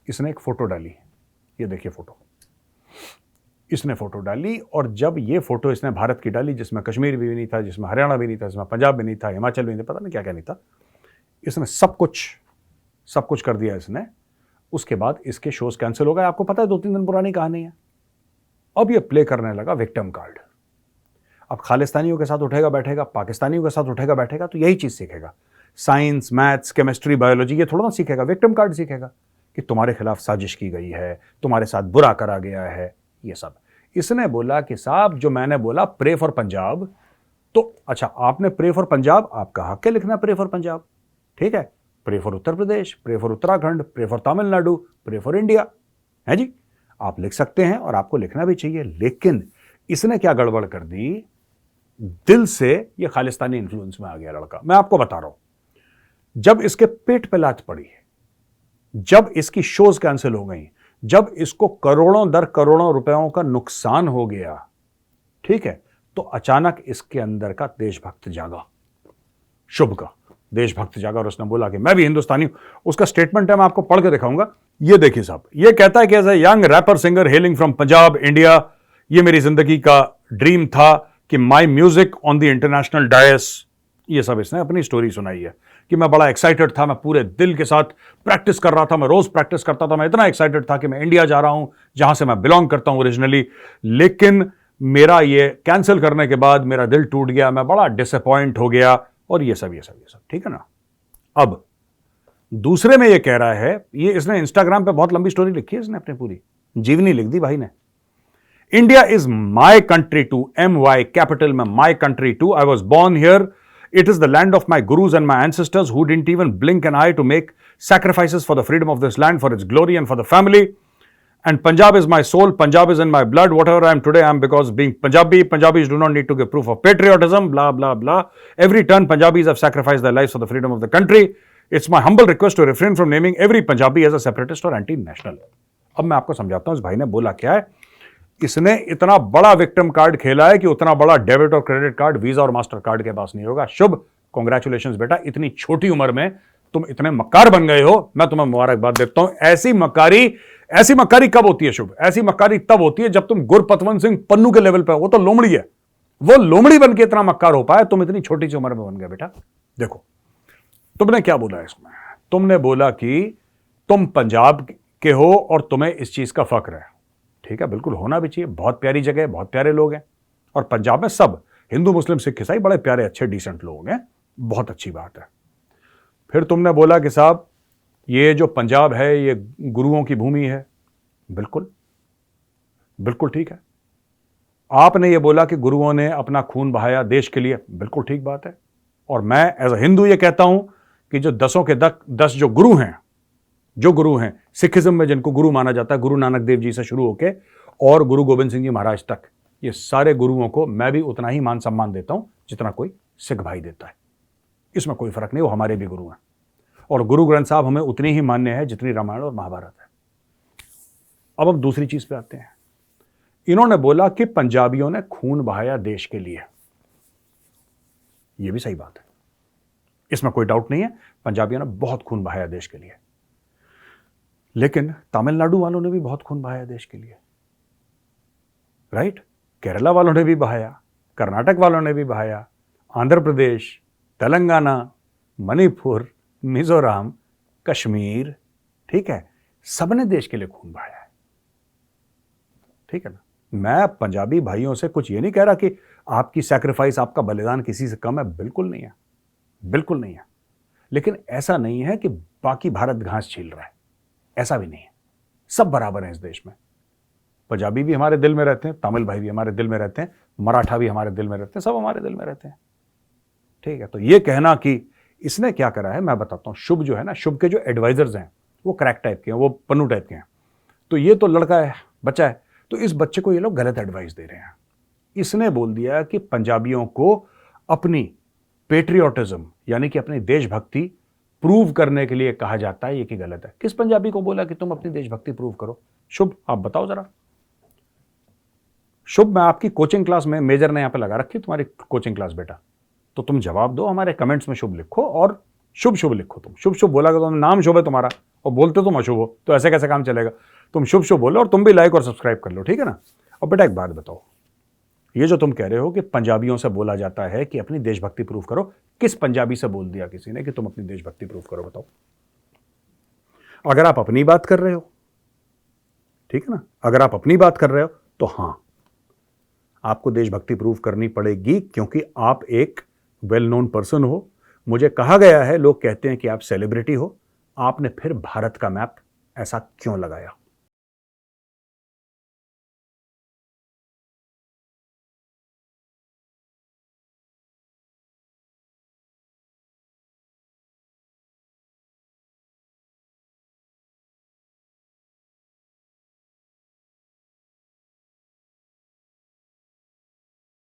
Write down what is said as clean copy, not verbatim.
इसने एक फोटो डाली, ये देखिए फोटो, इसने फोटो डाली, और जब ये फोटो इसने भारत की डाली जिसमें कश्मीर भी नहीं था, जिसमें हरियाणा भी नहीं था, जिसमें पंजाब भी नहीं था, हिमाचल भी नहीं था, पता नहीं क्या क्या नहीं था, इसने सब कुछ कर दिया इसने। उसके बाद इसके शोज कैंसिल हो गए। आपको पता है 2-3 दिन पुरानी कहानी है। अब ये प्ले करने लगा विक्टिम कार्ड। अब खालिस्तानियों के साथ उठेगा बैठेगा, पाकिस्तानियों के साथ उठेगा बैठेगा, तो यही चीज सीखेगा। साइंस, मैथ्स, केमिस्ट्री, बायोलॉजी, ये थोड़ा ना सीखेगा, विक्टिम कार्ड सीखेगा कि तुम्हारे खिलाफ साजिश की गई है, तुम्हारे साथ बुरा करा गया है, ये सब। इसने बोला कि साहब जो मैंने बोला प्रे फॉर पंजाब, तो अच्छा आपने प्रे फॉर पंजाब, आपका हक है लिखना प्रे फॉर पंजाब, ठीक है, pray for Uttar Pradesh, pray for Uttarakhand, pray for Tamil Nadu, pray for India, है जी, आप लिख सकते हैं और आपको लिखना भी चाहिए। लेकिन इसने क्या गड़बड़ कर दी, दिल से ये खालिस्तानी इन्फ्लुएंस में आ गया लड़का। मैं आपको बता रहा हूं, जब इसके पेट पे लात पड़ी, जब इसकी शोज कैंसिल हो गई, जब इसको करोड़ों दर करोड़ों रुपयों का नुकसान हो गया, ठीक है, तो अचानक इसके अंदर का देशभक्त जागा, शुभ का देशभक्त जागा, और उसने बोला कि मैं भी हिंदुस्तानी हूं। उसका स्टेटमेंट है, मैं आपको पढ़ के दिखाऊंगा। ये देखिए साहब, ये कहता है कि as a young rapper singer hailing from Punjab India, ये मेरी जिंदगी का ड्रीम था कि my music on the international dais, ये सब इसने अपनी स्टोरी सुनाई है कि मैं बड़ा एक्साइटेड था, मैं पूरे दिल के साथ प्रैक्टिस कर रहा था, मैं रोज प्रैक्टिस करता था, मैं इतना एक्साइटेड था कि मैं इंडिया जा रहा हूं जहां से मैं बिलोंग करता हूं ओरिजिनली, लेकिन मेरा ये कैंसिल करने के बाद मेरा दिल टूट गया, मैं बड़ा डिसअपॉइंट हो गया, और ये सब, ठीक है ना। अब दूसरे में ये कह रहा है, ये इसने इंस्टाग्राम पे बहुत लंबी स्टोरी लिखी है, इसने अपनी पूरी जीवनी लिख दी भाई ने। India is my country too, MY capital में my country too, I was born here, it is the land of my gurus and my ancestors who didn't even blink an eye to make sacrifices for the freedom of this land, for its glory and for the family. And Punjab is my soul, Punjab is in my blood, whatever I am today I am because being Punjabi. Punjabis do not need to give proof of patriotism, blah blah blah. Every turn Punjabis have sacrificed their lives for the freedom of the country. It's my humble request to refrain from naming every Punjabi as a separatist or anti-national. अब मैं आपको समझाता हूं इस भाई ने बोला क्या है। इसने इतना बड़ा विक्टिम कार्ड खेला है कि उतना बड़ा डेबिट और क्रेडिट कार्ड, वीजा और मास्टर कार्ड के पास नहीं होगा। शुभ, कांग्रेचुलेशंस बेटा, इतनी छोटी उम्र में तुम इतने मक्कार बन गए हो, मैं तुम्हें मुबारकबाद देता हूं। ऐसी मक्कारी कब होती है शुभ? ऐसी मक्कारी तब होती है जब तुम गुरपतवंत सिंह पन्नू के लेवल पे, वो तो लोमड़ी है, वो लोमड़ी बन के इतना मक्कार हो पाया, तुम इतनी छोटी सी उम्र में बन गए बेटा। देखो तुमने क्या बोला इसमें, तुमने बोला कि तुम पंजाब के हो और तुम्हें इस चीज का फक्र है, ठीक है, बिल्कुल होना भी चाहिए, बहुत प्यारी जगह है, बहुत प्यारे लोग हैं, और पंजाब में सब हिंदू मुस्लिम सिख ईसाई बड़े प्यारे अच्छे डिसेंट लोग हैं, बहुत अच्छी बात है। फिर तुमने बोला कि साहब ये जो पंजाब है ये गुरुओं की भूमि है, बिल्कुल बिल्कुल ठीक है। आपने ये बोला कि गुरुओं ने अपना खून बहाया देश के लिए, बिल्कुल ठीक बात है। और मैं एज अ हिंदू ये कहता हूं कि जो 10 के 10 जो गुरु हैं सिखिज्म में, जिनको गुरु माना जाता है, गुरु नानक देव जी से शुरू होके और गुरु गोविंद सिंह जी महाराज तक, ये सारे गुरुओं को मैं भी उतना ही मान सम्मान देता हूं जितना कोई सिख भाई देता है, इसमें कोई फर्क नहीं, वो हमारे भी गुरु हैं। और गुरु ग्रंथ साहब हमें उतनी ही मान्य है जितनी रामायण और महाभारत है। अब हम दूसरी चीज पे आते हैं। इन्होंने बोला कि पंजाबियों ने खून बहाया देश के लिए, यह भी सही बात है, इसमें कोई डाउट नहीं है, पंजाबियों ने बहुत खून बहाया देश के लिए, लेकिन तमिलनाडु वालों ने भी बहुत खून बहाया देश के लिए, राइट? केरला वालों ने भी बहाया, कर्नाटक वालों ने भी बहाया, आंध्र प्रदेश, तेलंगाना, मणिपुर, मिजोरम, कश्मीर, ठीक है, सबने देश के लिए खून बहाया है, ठीक है ना। मैं पंजाबी भाइयों से कुछ ये नहीं कह रहा कि आपकी सैक्रिफाइस, आपका बलिदान किसी से कम है, बिल्कुल नहीं है, बिल्कुल नहीं है। लेकिन ऐसा नहीं है कि बाकी भारत घास छील रहा है, ऐसा भी नहीं है, सब बराबर हैं इस देश में। पंजाबी भी हमारे दिल में रहते हैं, तमिल भाई भी हमारे दिल में रहते हैं, मराठा भी हमारे दिल में रहते हैं, सब हमारे दिल में रहते हैं, ठीक है। तो ये कहना कि इसने क्या करा है, मैं बताता हूं। शुभ जो है ना, शुभ के जो एडवाइजर्स हैं वो क्रैक टाइप के हैं, वो पन्नू टाइप के हैं। तो ये तो लड़का है, बच्चा है, तो इस बच्चे को ये लोग गलत एडवाइस दे रहे हैं। इसने बोल दिया कि पंजाबियों को अपनी पेट्रियोटिज्म यानी कि अपनी देशभक्ति प्रूव करने के लिए कहा जाता है, ये कि गलत है। किस पंजाबी को बोला कि तुम अपनी देशभक्ति प्रूव करो? शुभ, आप बताओ जरा। शुभ, मैं आपकी कोचिंग क्लास में, मेजर ने यहां पे लगा रखी तुम्हारी कोचिंग क्लास बेटा, तो तुम जवाब दो, हमारे कमेंट्स में शुभ लिखो और शुभ शुभ लिखो। तुम शुभ शुभ बोला तो नाम शुभ है तुम्हारा और बोलते तुम अशुभ हो, तो ऐसे कैसे काम चलेगा? तुम शुभ शुभ बोलो और तुम भी लाइक और सब्सक्राइब कर लो, ठीक है ना। और बेटा एक बात बताओ, ये जो तुम कह रहे हो कि पंजाबियों से बोला जाता है कि अपनी देशभक्ति प्रूव करो, किस पंजाबी से बोल दिया किसी ने कि तुम अपनी देशभक्ति प्रूव करो? बताओ। अगर आप अपनी बात कर रहे हो, ठीक है ना, अगर आप अपनी बात कर रहे हो तो हां, आपको देशभक्ति प्रूव करनी पड़ेगी, क्योंकि आप एक वेल नोन पर्सन हो। मुझे कहा गया है, लोग कहते हैं कि आप सेलिब्रिटी हो, आपने फिर भारत का मैप ऐसा क्यों लगाया?